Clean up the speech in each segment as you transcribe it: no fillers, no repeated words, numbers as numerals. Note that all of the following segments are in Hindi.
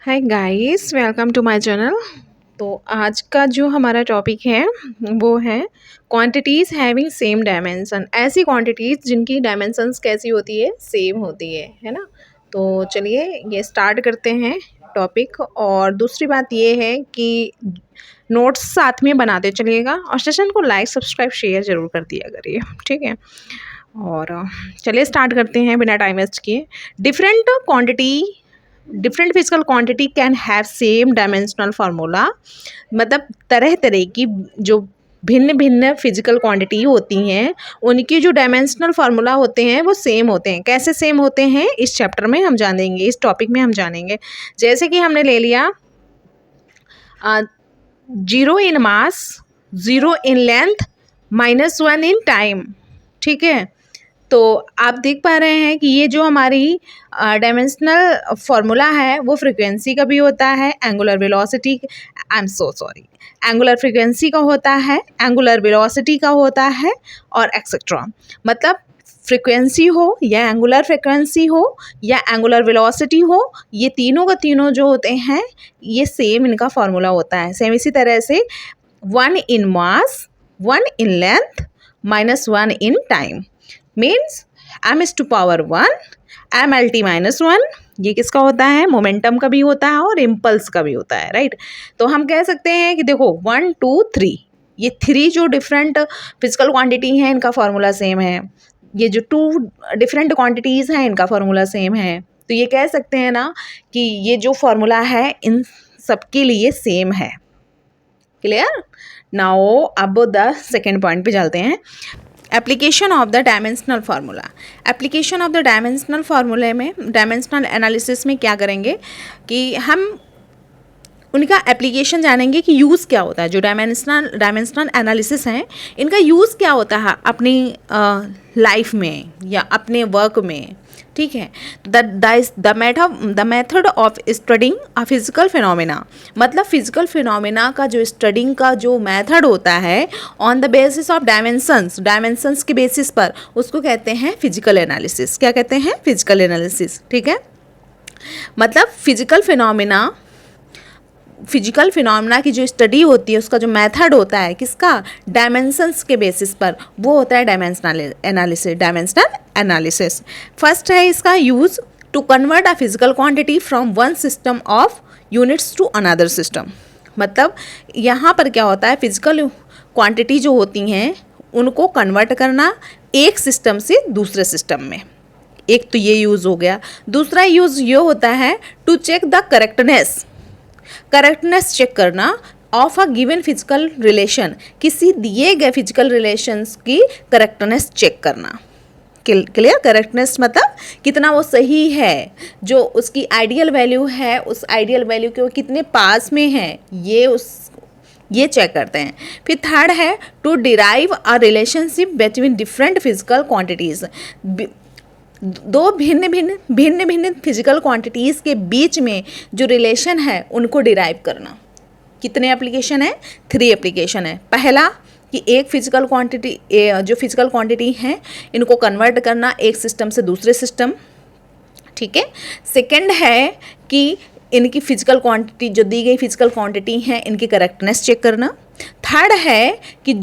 Hi guys, welcome to my channel. तो आज का जो हमारा टॉपिक है वो है क्वांटिटीज़ हैविंग सेम डायमेंशन। ऐसी क्वांटिटीज़ जिनकी डायमेंशंस कैसी होती है, सेम होती है ना। तो चलिए ये स्टार्ट करते हैं टॉपिक। और दूसरी बात ये है कि नोट्स साथ में बनाते चलिएगा और सेशन को लाइक सब्सक्राइब शेयर ज़रूर कर दिया करिए, ठीक है। और चलिए स्टार्ट करते हैं बिना टाइम वेस्ट किए। Different physical quantity can have same dimensional formula. मतलब तरह तरह की जो भिन्न भिन्न फिजिकल क्वांटिटी होती हैं उनकी जो डायमेंशनल फार्मूला होते हैं वो सेम होते हैं। कैसे सेम होते हैं इस चैप्टर में हम जानेंगे, इस टॉपिक में हम जानेंगे। जैसे कि हमने ले लिया 0 इन मास, 0 इन लेंथ, -1 इन टाइम, ठीक है। तो आप देख पा रहे हैं कि ये जो हमारी डायमेंशनल फार्मूला है वो फ्रीक्वेंसी का भी होता है, एंगुलर वेलोसिटी, एंगुलर फ्रीक्वेंसी का होता है, एंगुलर वेलोसिटी का होता है और एक्सेट्रा। मतलब फ्रीक्वेंसी हो या एंगुलर फ्रीक्वेंसी हो या एंगुलर वेलोसिटी हो, ये तीनों का तीनों जो होते हैं ये सेम इनका फार्मूला होता है। सेम इसी तरह से 1 इन मास, 1 in length, -1 in time means m⁻1 mLT-1। ये किसका होता है? मोमेंटम का भी होता है और इम्पल्स का भी होता है, राइट। तो हम कह सकते हैं कि देखो 1 2 3, ये 3 जो डिफरेंट फिजिकल क्वांटिटी हैं इनका फार्मूला सेम है। ये जो 2 डिफरेंट क्वांटिटीज़ हैं इनका फार्मूला सेम है। तो ये कह सकते हैं ना कि ये जो फार्मूला है इन सबके लिए सेम है। क्लियर? नाउ अब द सेकेंड पॉइंट पे चलते हैं। Application of the dimensional formula. Application of the dimensional फार्मूले में, डायमेंशनल एनालिसिस में क्या करेंगे कि हम उनका एप्लीकेशन जानेंगे कि यूज़ क्या होता है। जो डायमेंशनल एनालिसिस हैं इनका यूज़ क्या होता है अपनी लाइफ में या अपने वर्क में, ठीक है। The method of studying a physical phenomena. मतलब फिजिकल फिनोमिना का जो स्टडिंग का जो मेथड होता है on the basis of dimensions के बेसिस पर, उसको कहते हैं फिजिकल एनालिसिस। क्या कहते हैं? फिजिकल एनालिसिस, ठीक है। मतलब फिजिकल फिनोमिना की जो स्टडी होती है उसका जो मेथड होता है किसका? डायमेंशंस के बेसिस पर, वो होता है डायमेंशनल एनालिसिस। फर्स्ट है इसका use to convert a physical quantity from one system of units to another system. मतलब यहाँ पर क्या होता है, फिजिकल क्वांटिटी जो होती हैं उनको कन्वर्ट करना एक सिस्टम से दूसरे सिस्टम में। एक तो ये यूज़ हो गया। दूसरा यूज़ ये होता है to check the correctness check करना of a given physical relation. किसी दिए गए फिजिकल रिलेशंस की करेक्टनेस चेक करना। क्लियर? करेक्टनेस मतलब कितना वो सही है, जो उसकी आइडियल वैल्यू है उस आइडियल वैल्यू के वो कितने पास में है, ये चेक करते हैं। फिर थर्ड है to derive a relationship between different physical quantities. दो भिन्न भिन्न फिजिकल क्वांटिटीज़ के बीच में जो रिलेशन है उनको डिराइव करना। कितने एप्लीकेशन है? 3 एप्लीकेशन है। पहला कि एक फिजिकल क्वांटिटी, जो फिजिकल क्वांटिटी हैं इनको कन्वर्ट करना एक सिस्टम से दूसरे सिस्टम, ठीक है। सेकंड है कि इनकी फिजिकल क्वांटिटी, जो दी गई फिजिकल क्वांटिटी हैं इनकी करेक्टनेस चेक करना। थर्ड है कि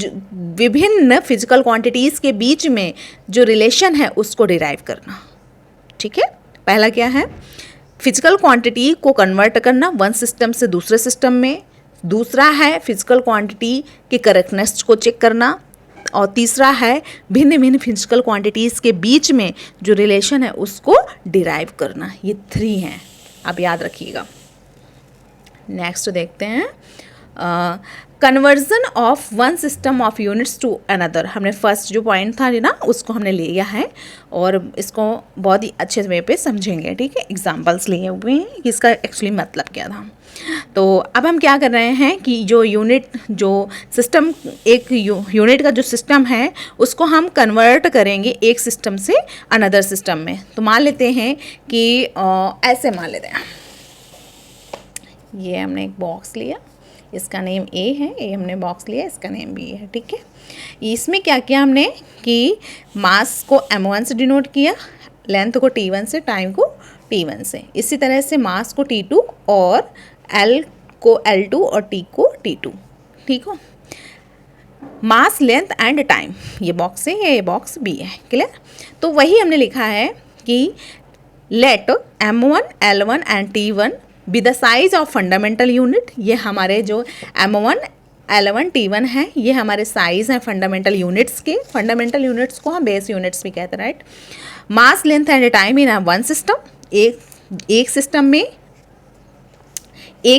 विभिन्न फिजिकल क्वांटिटीज़ के बीच में जो रिलेशन है उसको डिराइव करना, ठीक है। पहला क्या है? फिजिकल क्वांटिटी को कन्वर्ट करना वन सिस्टम से दूसरे सिस्टम में। दूसरा है फिजिकल क्वांटिटी की करेक्टनेस को चेक करना। और तीसरा है भिन्न भिन्न फिजिकल क्वांटिटीज़ के बीच में जो रिलेशन है उसको डिराइव करना। ये 3 हैं, आप याद रखिएगा। नेक्स्ट देखते हैं conversion of one system of units to another. हमने फर्स्ट जो पॉइंट था ना उसको हमने लिया है और इसको बहुत ही अच्छे वे पे समझेंगे, ठीक है। एग्जांपल्स लिए हुए हैं कि इसका एक्चुअली मतलब क्या था। तो अब हम क्या कर रहे हैं कि जो सिस्टम, एक यूनिट का जो सिस्टम है उसको हम कन्वर्ट करेंगे एक सिस्टम से अनदर सिस्टम में। तो मान लेते हैं कि ऐसे मान लेते हैं, ये हमने एक बॉक्स लिया, इसका नेम ए है, ये हमने बॉक्स लिया, इसका नेम बी है, ठीक है। इसमें क्या किया हमने कि मास को m1 से डिनोट किया, लेंथ को t1 से, टाइम को T1 से। इसी तरह से मास को T2 और L को L2 और T को T2, ठीक हो। मास, लेंथ एंड टाइम, ये बॉक्स है, ये बॉक्स बी है, क्लियर। तो वही हमने लिखा है कि let M1, L1 and T1 be the size of fundamental unit. ये हमारे जो M1, L1, T1 है, ये हमारे साइज हैं फंडामेंटल यूनिट्स के। फंडामेंटल यूनिट्स को हम बेस यूनिट्स भी कहते हैं, right. Mass, length and time in one system, एक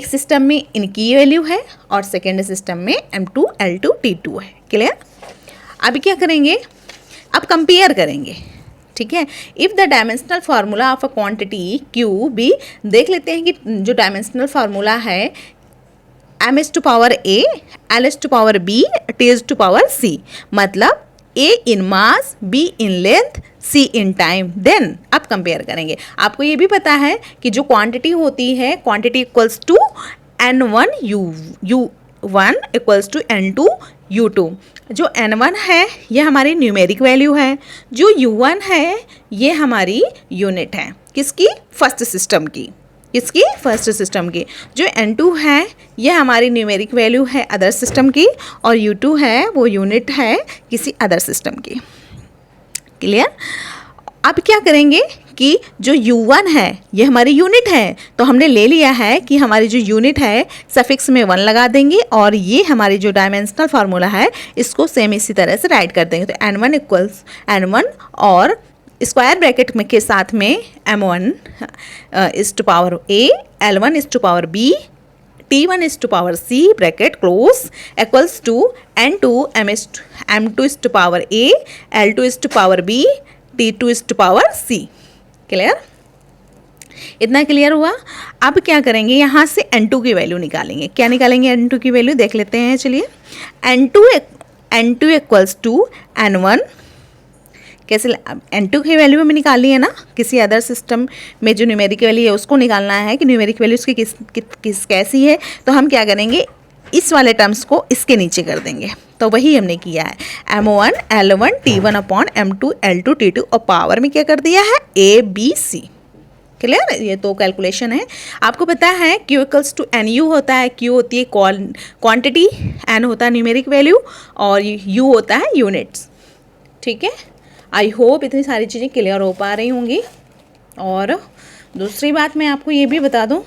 सिस्टम में इनकी वैल्यू है और सेकेंड सिस्टम में M2, L2, T2 है, क्लियर। अभी क्या करेंगे, अब कंपेयर करेंगे, ठीक है। If the dimensional formula of a quantity Q be, देख लेते हैं कि जो डायमेंशनल फार्मूला है m⁴a, l⁴b, t⁴c, मतलब a in mass, b in length, c in time. Then आप कंपेयर करेंगे। आपको ये भी पता है कि जो क्वांटिटी होती है, quantity equals to n1 u1 equals to n2 u2। जो n1 है ये हमारी न्यूमेरिक वैल्यू है, जो u1 है ये हमारी यूनिट है, किसकी, फर्स्ट सिस्टम की, इसकी फर्स्ट सिस्टम की। जो n2 है ये हमारी न्यूमेरिक वैल्यू है अदर सिस्टम की, और u2 है वो यूनिट है किसी अदर सिस्टम की, क्लियर। अब क्या करेंगे कि जो u1 है ये हमारी यूनिट है, तो हमने ले लिया है कि हमारी जो यूनिट है सफिक्स में 1 लगा देंगे, और ये हमारी जो डायमेंशनल फार्मूला है इसको सेम इसी तरह से राइट कर देंगे। तो n1 इक्वल्स n1 और स्क्वायर ब्रैकेट में के साथ में m1 is to power a, l1 is to power b, t1 is to power c bracket close equals to n2 m2 is to power a, l2 is to power b, t2 is to power c, clear. इतना क्लियर हुआ। अब क्या करेंगे, यहाँ से n2 की वैल्यू निकालेंगे। क्या निकालेंगे n2 की वैल्यू, देख लेते हैं, चलिए। n2 इक्वल्स टू n1, कैसे n2 की वैल्यू हमें निकालनी है ना, किसी अदर सिस्टम में जो न्यूमेरिक वैल्यू है उसको निकालना है कि न्यूमेरिक वैल्यू उसकी किस कैसी है। तो हम क्या करेंगे, इस वाले टर्म्स को इसके नीचे कर देंगे। तो वही हमने किया है, m1 l1 t1 upon m2 l2 t2, और पावर में क्या कर दिया है, a b c, क्लियर। ये तो कैलकुलेशन है। आपको पता है q equals to N U होता है, q होती है क्वांटिटी, n होता है न्यूमेरिक वैल्यू, और u होता है यूनिट्स, ठीक है। आई होप इतनी सारी चीज़ें क्लियर हो पा रही होंगी। और दूसरी बात मैं आपको ये भी बता दूं,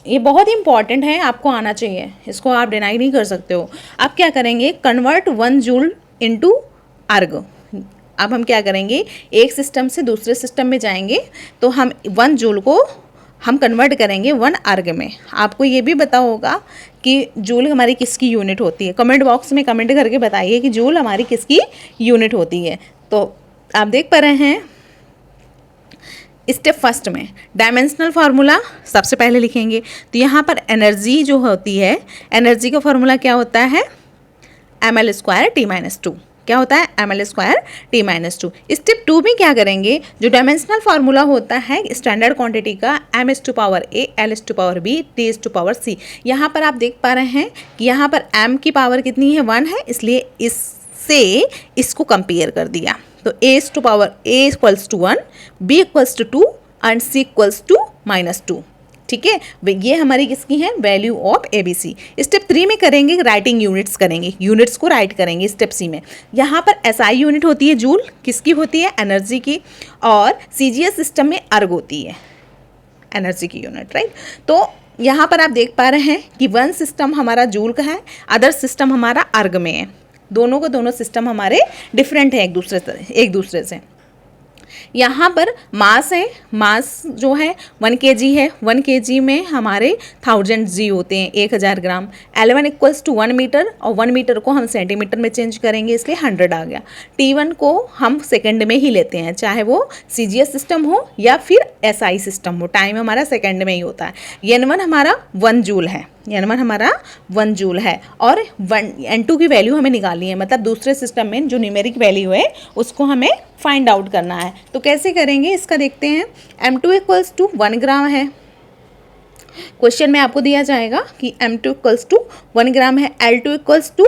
ये बहुत इंपॉर्टेंट है, आपको आना चाहिए, इसको आप डिनाई नहीं कर सकते हो। आप क्या करेंगे, कन्वर्ट 1 जूल इनटू अर्ग। अब हम क्या करेंगे, एक सिस्टम से दूसरे सिस्टम में जाएंगे, तो हम 1 जूल को हम कन्वर्ट करेंगे 1 अर्ग में। आपको ये भी पता होगा कि जूल हमारी किसकी यूनिट होती है। कमेंट बॉक्स में कमेंट करके बताइए कि जूल हमारी किसकी यूनिट होती है। तो आप देख पा रहे हैं, स्टेप फर्स्ट में डायमेंशनल फार्मूला सबसे पहले लिखेंगे। तो यहाँ पर एनर्जी जो होती है, एनर्जी का फार्मूला क्या होता है, ml² t-2। क्या होता है, ml² t-2। स्टेप 2 में क्या करेंगे, जो डायमेंशनल फार्मूला होता है स्टैंडर्ड क्वांटिटी का, m⁴a, l⁴b, t⁴c। यहाँ पर आप देख पा रहे हैं कि यहाँ पर m की पावर कितनी है, 1 है, इसलिए इससे इसको कंपेयर कर दिया। तो a equals to 1, b equals to 2 and c equals to -2, ठीक है। ये हमारी किसकी है, वैल्यू ऑफ ABC। स्टेप 3 में करेंगे राइटिंग यूनिट्स करेंगे, यूनिट्स को राइट करेंगे स्टेप C में। यहाँ पर SI यूनिट होती है जूल, किसकी होती है, एनर्जी की, और CGS सिस्टम में अर्ग होती है, एनर्जी की यूनिट, राइट। तो यहाँ पर आप देख पा रहे हैं कि 1 सिस्टम हमारा जूल का है, अदर सिस्टम हमारा अर्ग में है। दोनों सिस्टम हमारे डिफरेंट है एक दूसरे से। यहाँ पर मास है, मास जो है 1 kg है, 1 kg में हमारे 1000 g होते हैं, 1000 ग्राम। L1 इक्वल्स टू 1 मीटर, और 1 मीटर को हम सेंटीमीटर में चेंज करेंगे, इसलिए 100 आ गया। T1 को हम सेकंड में ही लेते हैं, चाहे वो CGS सिस्टम हो या फिर SI सिस्टम हो, टाइम हमारा सेकंड में ही होता है। N1 हमारा 1 जूल है, N1 हमारा 1 जूल है, और N2 की वैल्यू हमें निकालनी है, मतलब दूसरे सिस्टम में जो न्यूमेरिक वैल्यू है उसको हमें फाइंड आउट करना है। तो कैसे करेंगे इसका देखते हैं। M2 इक्वल्स टू 1 ग्राम है, क्वेश्चन में आपको दिया जाएगा कि M2 इक्वल्स टू 1 ग्राम है, L2 इक्वल्स टू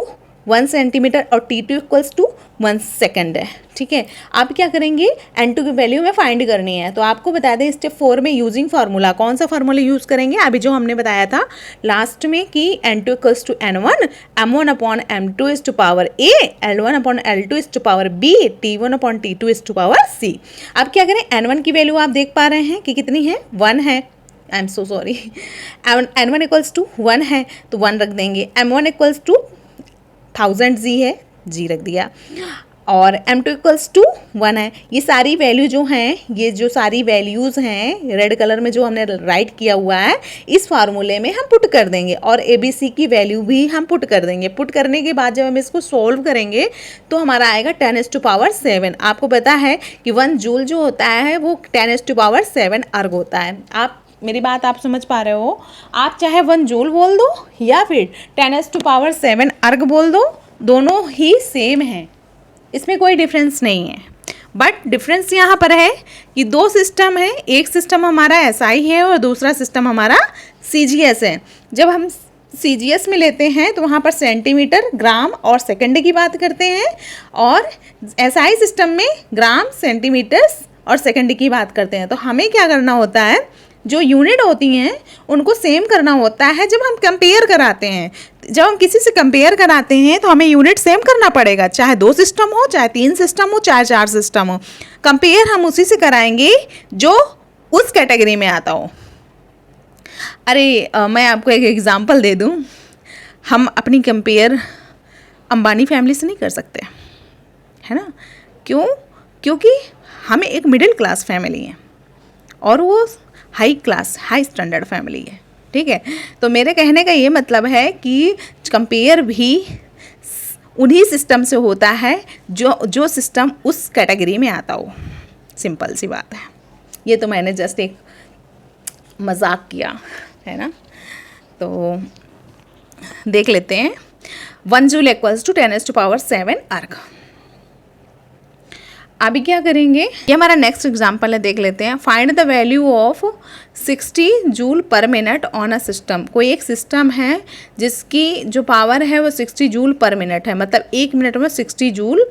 1 सेंटीमीटर और T2 इक्वल्स टू 1 सेकेंड है। ठीक है, आप क्या करेंगे, N2 की वैल्यू हमें फाइंड करनी है। तो आपको बता दें स्टेप 4 में यूजिंग फार्मूला, कौन सा फार्मूला यूज़ करेंगे, अभी जो हमने बताया था लास्ट में कि N2 equals to N1 M1 upon M2 is to power A, L1 upon L2 is to power B, T1 upon T2 is to power C। अब क्या करें, N1 की वैल्यू आप देख पा रहे हैं कि कितनी है, 1 है, I am so sorry, N1 equals to 1 है तो 1 रख देंगे, M1 इक्वल्स टू 1000 जी है, जी रख दिया, और M2 इक्वल्स टू 1 है। ये सारी वैल्यू जो हैं, ये जो सारी वैल्यूज़ हैं रेड कलर में जो हमने राइट किया हुआ है, इस फार्मूले में हम पुट कर देंगे और ABC की वैल्यू भी हम पुट कर देंगे। पुट करने के बाद जब हम इसको सॉल्व करेंगे तो हमारा आएगा 10⁻⁷। आपको पता है कि 1 जूल जो होता है वो 10⁻⁷ अर्ग होता है। आप मेरी बात आप समझ पा रहे हो, आप चाहे 1 जूल बोल दो या फिर 10⁻⁷ अर्ग बोल दो, दोनों ही सेम हैं, इसमें कोई डिफरेंस नहीं है। बट डिफरेंस यहाँ पर है कि 2 सिस्टम है, एक सिस्टम हमारा SI है और दूसरा सिस्टम हमारा CGS है। जब हम CGS में लेते हैं तो वहाँ पर सेंटीमीटर, ग्राम और सेकंड की बात करते हैं, और SI सिस्टम में ग्राम, सेंटीमीटर्स और सेकंड की बात करते हैं। तो हमें क्या करना होता है, जो यूनिट होती हैं उनको सेम करना होता है जब हम कंपेयर कराते हैं। जब हम किसी से कंपेयर कराते हैं तो हमें यूनिट सेम करना पड़ेगा, चाहे 2 सिस्टम हो, चाहे 3 सिस्टम हो, चाहे 4 सिस्टम हो। कंपेयर हम उसी से कराएंगे जो उस कैटेगरी में आता हो। मैं आपको एक एग्जांपल दे दूं, हम अपनी कंपेयर अंबानी फैमिली से नहीं कर सकते, है ना? क्यों? क्योंकि हमें एक मिडिल क्लास फैमिली है और वो high class, high standard family है। ठीक है, तो मेरे कहने का ये मतलब है कि कंपेयर भी उन्हीं सिस्टम से होता है जो सिस्टम उस कैटेगरी में आता हो। सिंपल सी बात है, ये तो मैंने जस्ट एक मजाक किया है ना। तो देख लेते हैं, 1 जूल इक्वल्स टू 10⁻⁷ अर्ग। अभी क्या करेंगे, ये हमारा नेक्स्ट एग्जाम्पल है, देख लेते हैं। Find the value of 60 joule per minute on a system. कोई एक सिस्टम है जिसकी जो पावर है वो 60 जूल पर मिनट है, मतलब 1 मिनट में 60 जूल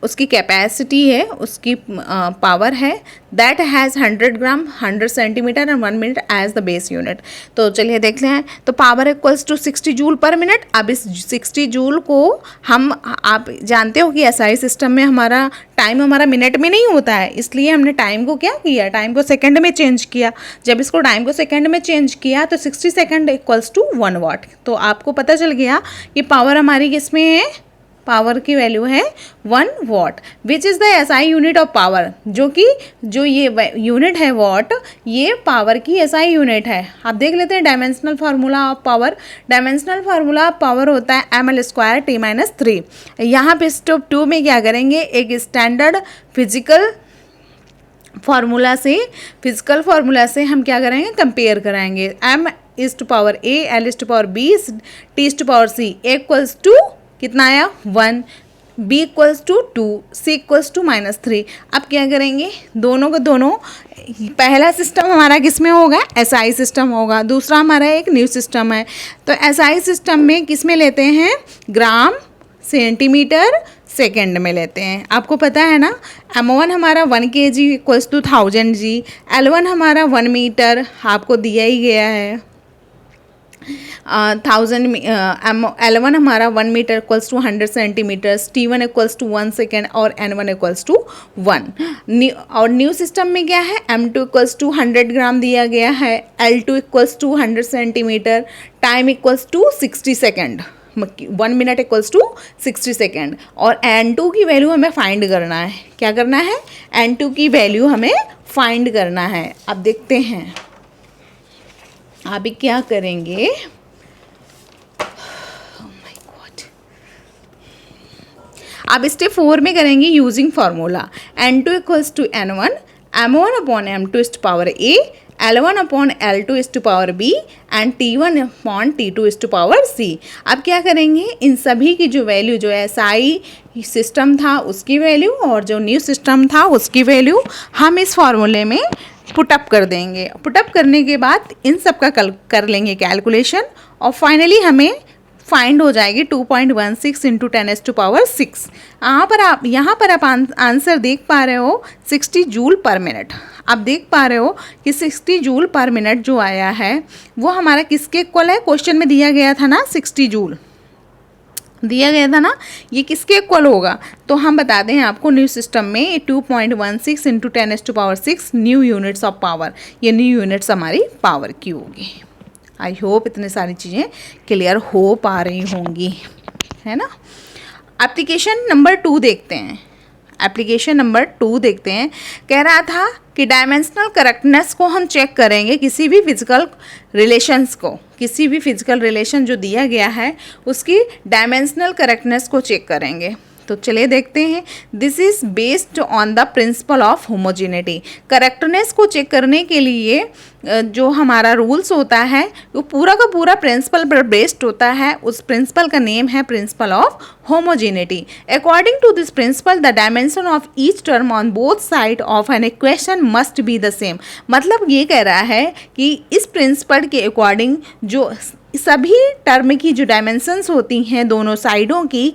उसकी कैपेसिटी है, उसकी पावर है। That has 100 gram, 100 centimetre and 1 minute as the base unit. तो चलिए देख लें, तो power equals to 60 joule per minute. अब इस 60 जूल को आप जानते हो कि SI सिस्टम में हमारा टाइम हमारा मिनट में नहीं होता है, इसलिए हमने टाइम को क्या किया, टाइम को सेकंड में चेंज किया। जब इसको टाइम को सेकंड में चेंज किया तो 60 सेकंड इक्वल्स टू 1 वाट। तो आपको पता चल गया कि पावर हमारी किस में है, पावर की वैल्यू है 1 watt, which is the SI unit of power. जो ये यूनिट है वाट, ये पावर की SI यूनिट है। आप देख लेते हैं dimensional formula of power. Dimensional formula of power होता है ml² T-3। यहाँ पे स्टेप 2 में क्या करेंगे, एक स्टैंडर्ड फिजिकल फार्मूला से हम क्या करेंगे, कंपेयर कराएंगे। m is to power A, L is to power B, T is to power C, equals to कितना आया 1, B equals to 2, C equals to -3। अब क्या करेंगे, दोनों को दोनों, पहला सिस्टम हमारा किस में होगा, SI सिस्टम होगा, दूसरा हमारा एक न्यू सिस्टम है। तो SI सिस्टम में किस में लेते हैं, ग्राम, सेंटीमीटर, सेकेंड में लेते हैं। आपको पता है ना, M1 हमारा 1 kg equals to 1000 G, L1 हमारा 1 मीटर आपको दिया ही गया है, 1000 L1 हमारा 1 metre equals to 100 centimetres, T1 equals to 1 second और N1 इक्वल्स टू 1। और न्यू सिस्टम में क्या है, M2 इक्वल्स टू 100 ग्राम दिया गया है, L2 equals to 100 centimetre, time equals to 60 second, 1 minute equals to 60 second. और N2 की वैल्यू हमें फाइंड करना है। क्या करना है, N2 की वैल्यू हमें फाइंड करना है। अब देखते हैं अभी क्या करेंगे। अब स्टेप 4 में करेंगे using formula, N2 equals to N1, M1 upon M2 is to power A, L1 upon L2 is to power B and T1 upon T2 is to power C। अब क्या करेंगे, इन सभी की जो वैल्यू, जो SI सिस्टम था उसकी वैल्यू और जो न्यू सिस्टम था उसकी वैल्यू हम इस फार्मूले में पुटअप कर देंगे। पुटअप करने के बाद इन सब का कर लेंगे कैलकुलेशन और फाइनली हमें फाइंड हो जाएगी 2.16 इंटू 10⁻⁶। यहाँ पर आप आंसर देख पा रहे हो 60 जूल पर मिनट। आप देख पा रहे हो कि 60 जूल पर मिनट जो आया है वो हमारा किसके इक्वल है? क्वेश्चन में दिया गया था ना 60 जूल दिया गया था ना, ये किसके इक्वल होगा? तो हम बता दें आपको न्यू सिस्टम में 2.16 into 10⁻⁶ new units of power, ये न्यू यूनिट्स हमारी पावर की होगी। आई होप इतनी सारी चीज़ें क्लियर हो पा रही होंगी, है ना। एप्लीकेशन नंबर 2 देखते हैं। एप्लीकेशन नंबर 2 देखते हैं। कह रहा था कि डायमेंशनल करेक्टनेस को हम चेक करेंगे किसी भी फिजिकल रिलेशंस को, किसी भी फिजिकल रिलेशन जो दिया गया है उसकी डायमेंशनल करेक्टनेस को चेक करेंगे। तो चलिए देखते हैं। This is based on the principle of homogeneity. Correctness को चेक करने के लिए जो हमारा रूल्स होता है वो पूरा का पूरा प्रिंसिपल पर बेस्ड होता है। उस प्रिंसिपल का नेम है principle of homogeneity. According to this principle the dimension of each term on both side of an equation must be the same. मतलब ये कह रहा है कि इस प्रिंसिपल के अकॉर्डिंग जो सभी टर्म की जो डायमेंशंस होती हैं दोनों साइडों की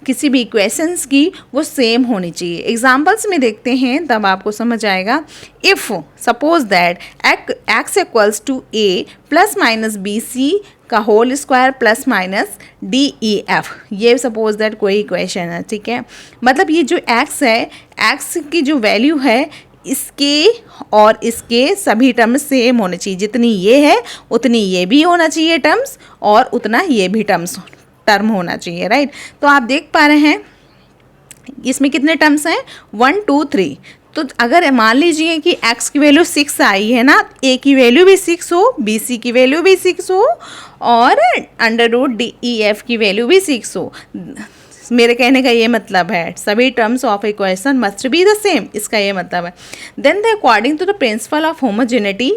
किसी भी इक्वेशंस की वो सेम होनी चाहिए। एग्जांपल्स में देखते हैं तब आपको समझ आएगा। If suppose that x equals to a plus minus B C का whole square plus minus D E F, ये सपोज दैट कोई इक्वेशन है, ठीक है। मतलब ये जो x है, x की जो वैल्यू है इसके और इसके सभी टर्म्स सेम होने चाहिए। जितनी ये है उतनी ये भी होना चाहिए टर्म्स, और उतना ये भी टर्म होना चाहिए, राइट। तो आप देख पा रहे हैं इसमें कितने टर्म्स हैं? 1 2 3। तो अगर मान लीजिए कि x की वैल्यू 6 आई है ना, a की वैल्यू भी 6 हो, बी सी की वैल्यू भी 6 हो और √DEF की वैल्यू भी 6 हो। मेरे कहने का ये मतलब है सभी terms of equation must be the same, इसका ये मतलब है। Then the according to the principle of homogeneity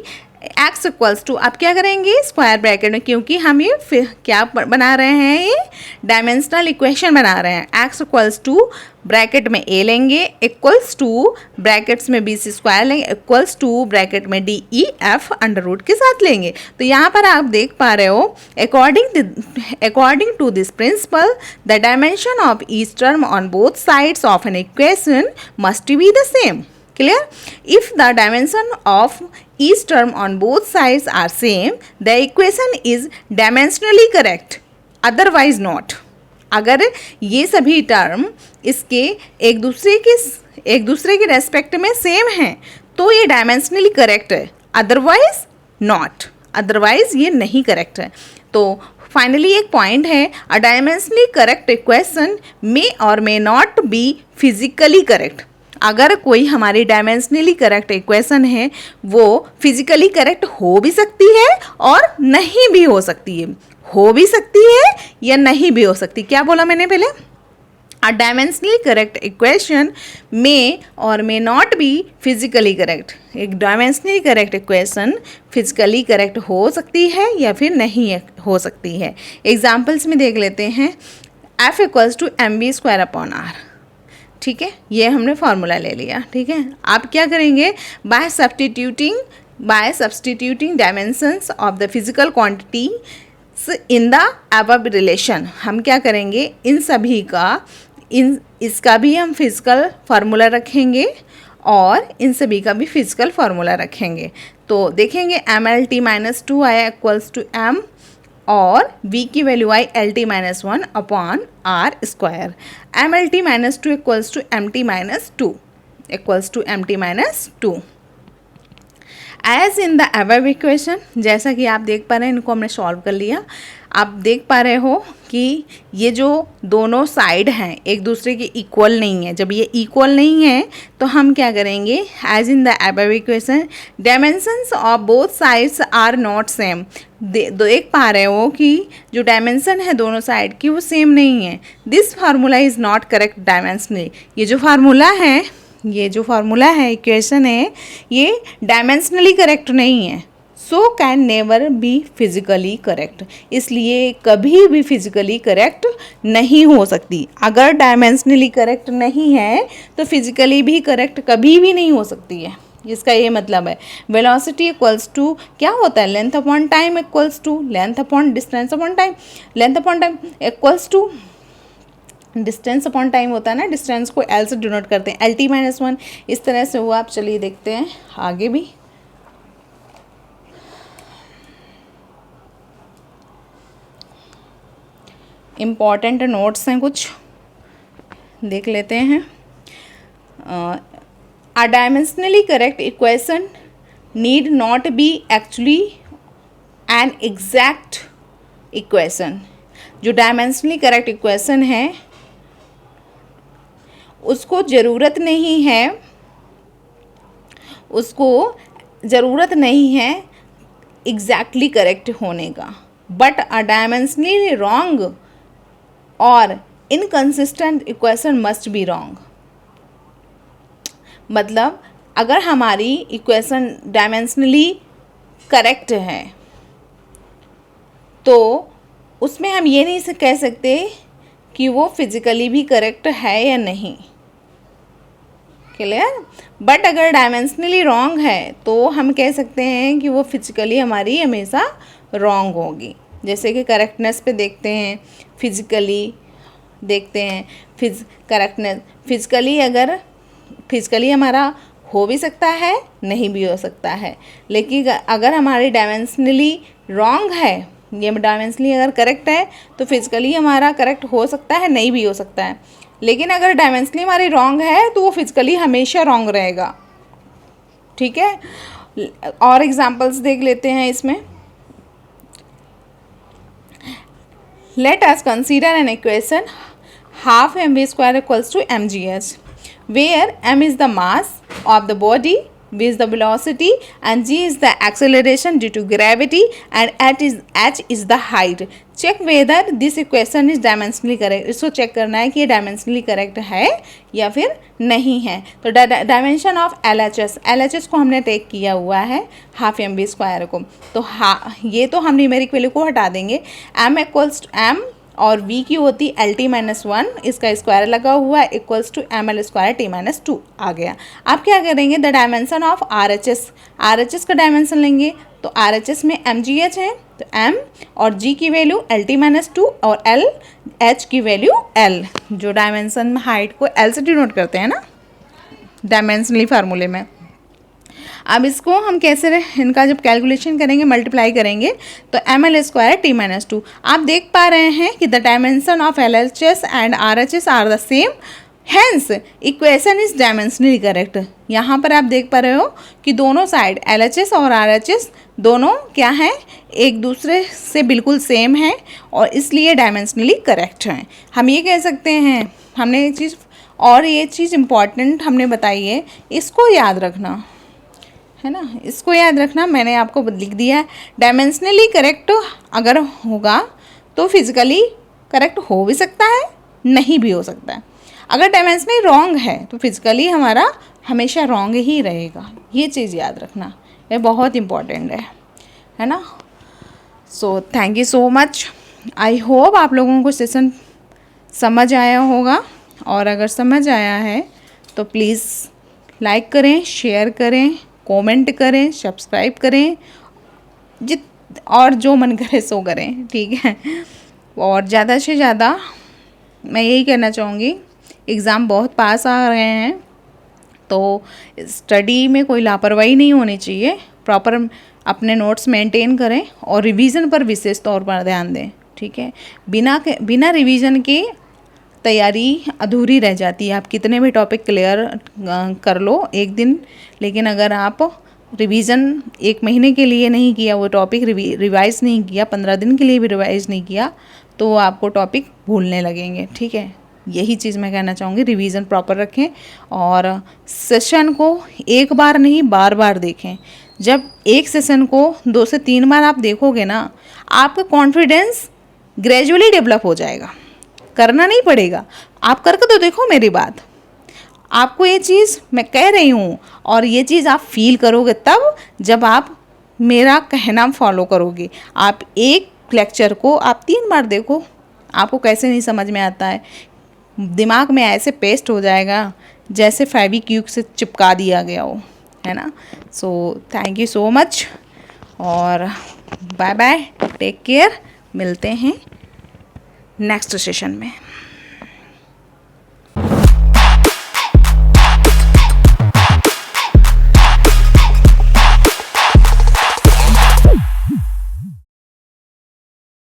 x equals to, आप क्या करेंगे स्क्वायर ब्रैकेट में, क्योंकि हम ये फिर क्या बना रहे हैं, ये डायमेंशनल इक्वेशन बना रहे हैं। x इक्वल्स टू ब्रैकेट में a लेंगे इक्वल्स टू ब्रैकेट्स में bc स्क्वायर लेंगे इक्वल्स टू ब्रैकेट में DEF अंडर रूट के साथ लेंगे। तो यहाँ पर आप देख पा रहे हो according to this principle the dimension of each term on both sides of an equation must be the same. Clear? If the dimension of each term on both sides are same, the equation is dimensionally correct, otherwise not. अगर ये सभी टर्म इसके एक दूसरे के रेस्पेक्ट में सेम हैं तो ये डायमेंशनली करेक्ट है, अदरवाइज नॉट, अदरवाइज ये नहीं करेक्ट है। तो फाइनली एक पॉइंट है, अ dimensionally correct equation may or may not be physically correct. अगर कोई हमारी डायमेंशनली करेक्ट इक्वेशन है वो फिजिकली करेक्ट हो भी सकती है और नहीं भी हो सकती है, हो भी सकती है या नहीं भी हो सकती। क्या बोला मैंने पहले? A dimensionally correct equation may or may not be physically correct. एक dimensionally correct equation physically correct हो सकती है या फिर नहीं हो सकती है। एग्जाम्पल्स में देख लेते हैं। F इक्वल्स टू mv²/r, ठीक है, ये हमने फार्मूला ले लिया, ठीक है। आप क्या करेंगे? By substituting dimensions of the physical quantities in the above relation, हम क्या करेंगे इन सभी का इसका भी हम फिजिकल फार्मूला रखेंगे और इन सभी का भी फिजिकल फार्मूला रखेंगे। तो देखेंगे mLT-2 आया इक्वल्स टू m और v की वैल्यू आई LT-1 upon r square. mLT-2 equals to MT-2 equals to MT-2 as in the above equation. जैसा कि आप देख पा रहे हैं इनको हमने सॉल्व कर लिया। आप देख पा रहे हो कि ये जो दोनों साइड हैं एक दूसरे के इक्वल नहीं है। जब ये इक्वल नहीं है तो हम क्या करेंगे? As in the above equation dimensions of both sides are not same. देख पा रहे हो कि जो डायमेंशन है दोनों साइड की वो सेम नहीं है। This formula is not correct dimensionally. ये जो फार्मूला है इक्वेशन है ये डायमेंशनली करेक्ट नहीं है। So can never be physically correct, इसलिए कभी भी फिजिकली करेक्ट नहीं हो सकती। अगर डायमेंशनली करेक्ट नहीं है तो फिजिकली भी करेक्ट कभी भी नहीं हो सकती है। इसका ये मतलब है वेलोसिटी इक्वल्स टू क्या होता है, length upon time equals to length upon distance upon time, length upon time equals to distance upon time होता है ना, डिस्टेंस को एल से डिनोट करते हैं, LT-1 इस तरह से हुआ। आप चलिए देखते हैं आगे भी। इम्पॉर्टेंट नोट्स हैं कुछ, देख लेते हैं। A dimensionally correct equation need not be actually an exact equation। जो डायमेंशनली करेक्ट इक्वेशन है उसको ज़रूरत नहीं है एग्जैक्टली करेक्ट होने का, बट अ डायमेंशनली रॉन्ग और inconsistent equation must be wrong. मतलब अगर हमारी इक्वेशन डायमेंशनली करेक्ट है तो उसमें हम ये नहीं कह सकते कि वो फिजिकली भी करेक्ट है या नहीं, क्लियर। बट अगर डायमेंशनली रॉन्ग है तो हम कह सकते हैं कि वो फिजिकली हमारी हमेशा रॉन्ग होगी। जैसे कि करेक्टनेस पे देखते हैं, फिजिकली देखते हैं, करेक्टनेस फिजिकली हमारा हो भी सकता है, नहीं भी हो सकता है, लेकिन अगर हमारी डायमेंशनली रॉन्ग है, ये डायमेंशनली अगर करेक्ट है तो फिजिकली हमारा करेक्ट हो सकता है, नहीं भी हो सकता है। लेकिन अगर डायमेंशनली हमारी रॉन्ग है तो वो फिजिकली हमेशा रॉन्ग रहेगा, ठीक है। और एग्जांपल्स देख लेते हैं इसमें। Let us consider an equation half mv² equals to mgh, where m is the mass of the body, v is the velocity and g is the acceleration due to gravity and h is the height. Check whether this equation is dimensionally correct। इसको चेक करना है कि ये डायमेंशनली करेक्ट है या फिर नहीं है। तो डायमेंशन ऑफ LHS को हमने टेक किया हुआ है हाफ mv² को, तो ये तो हम न्यूमेरिक वैल्यू को हटा देंगे। m इक्वल्स टू m और v की होती LT-1, इसका स्क्वायर लगा हुआ है इक्वल्स टू ML² T-2 आ गया। आप क्या करेंगे, द डायमेंशन ऑफ RHS का डायमेंशन लेंगे, तो RHS में mgh है तो m और g की वैल्यू LT-2 और h की वैल्यू l, जो डायमेंशन हाइट को l से डिनोट करते हैं ना डायमेंशनली फार्मूले में। अब इसको हम कैसे इनका जब कैलकुलेशन करेंगे, मल्टीप्लाई करेंगे, तो ML² T-2। आप देख पा रहे हैं कि the dimension of LHS and RHS are the same, hence equation is dimensionally correct. यहाँ पर आप देख पा रहे हो कि दोनों साइड LHS और RHS दोनों क्या हैं, एक दूसरे से बिल्कुल सेम हैं और इसलिए डायमेंशनली करेक्ट हैं। हम ये कह सकते हैं, हमने एक चीज़ और ये चीज़ इम्पॉर्टेंट हमने बताई है, इसको याद रखना है ना, इसको याद रखना। मैंने आपको लिख दिया है डायमेंशनली करेक्ट अगर होगा तो फिजिकली करेक्ट हो भी सकता है, नहीं भी हो सकता है। अगर डायमेंशनली रॉन्ग है तो फिजिकली हमारा हमेशा रॉन्ग ही रहेगा, ये चीज़ याद रखना, ये बहुत इम्पॉर्टेंट है ना। So thank you so much. I hope आप लोगों को सेशन समझ आया होगा, और अगर समझ आया है तो प्लीज़ लाइक करें, शेयर करें, कमेंट करें, सब्सक्राइब करें, और जो मन करे सो करें, ठीक है। और ज़्यादा से ज़्यादा मैं यही कहना चाहूँगी, एग्ज़ाम बहुत पास आ रहे हैं तो स्टडी में कोई लापरवाही नहीं होनी चाहिए, प्रॉपर अपने नोट्स मेंटेन करें और रिवीजन पर विशेष तौर पर ध्यान दें, ठीक है। बिना रिवीजन के तैयारी अधूरी रह जाती है। आप कितने भी टॉपिक क्लियर कर लो एक दिन, लेकिन अगर आप रिवीजन 1 महीने के लिए नहीं किया, वो टॉपिक रिवाइज़ नहीं किया, 15 दिन के लिए भी रिवाइज़ नहीं किया, तो आपको टॉपिक भूलने लगेंगे, ठीक है। यही चीज़ मैं कहना चाहूँगी, रिवीजन प्रॉपर रखें और सेशन को एक बार नहीं बार बार देखें। जब एक सेशन को 2 से 3 बार आप देखोगे ना, आपका कॉन्फिडेंस ग्रेजुअली डेवलप हो जाएगा। करना नहीं पड़ेगा, आप करके तो देखो मेरी बात। आपको ये चीज़ मैं कह रही हूँ और ये चीज़ आप फील करोगे तब जब आप मेरा कहना फॉलो करोगे। आप एक लेक्चर को आप 3 बार देखो, आपको कैसे नहीं समझ में आता है, दिमाग में ऐसे पेस्ट हो जाएगा जैसे फेविक्विक से चिपका दिया गया हो, है ना। So thank you so much और बाय बाय, टेक केयर, मिलते हैं नेक्स्ट सेशन में।